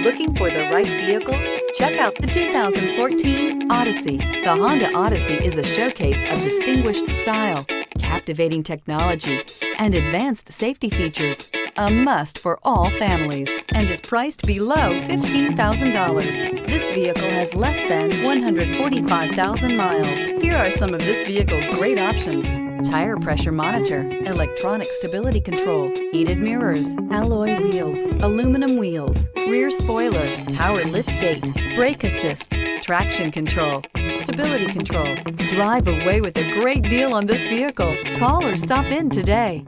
Looking for the right vehicle? Check out the 2014 Odyssey. The Honda Odyssey is a showcase of distinguished style, captivating technology, and advanced safety features. A must for all families, and is priced below $15,000. This vehicle has less than 145,000 miles. Here are some of this vehicle's great options: tire pressure monitor, electronic stability control, heated mirrors, alloy wheels, aluminum wheels, rear spoiler, power lift gate, brake assist, traction control, stability control. Drive away with a great deal on this vehicle. Call or stop in today.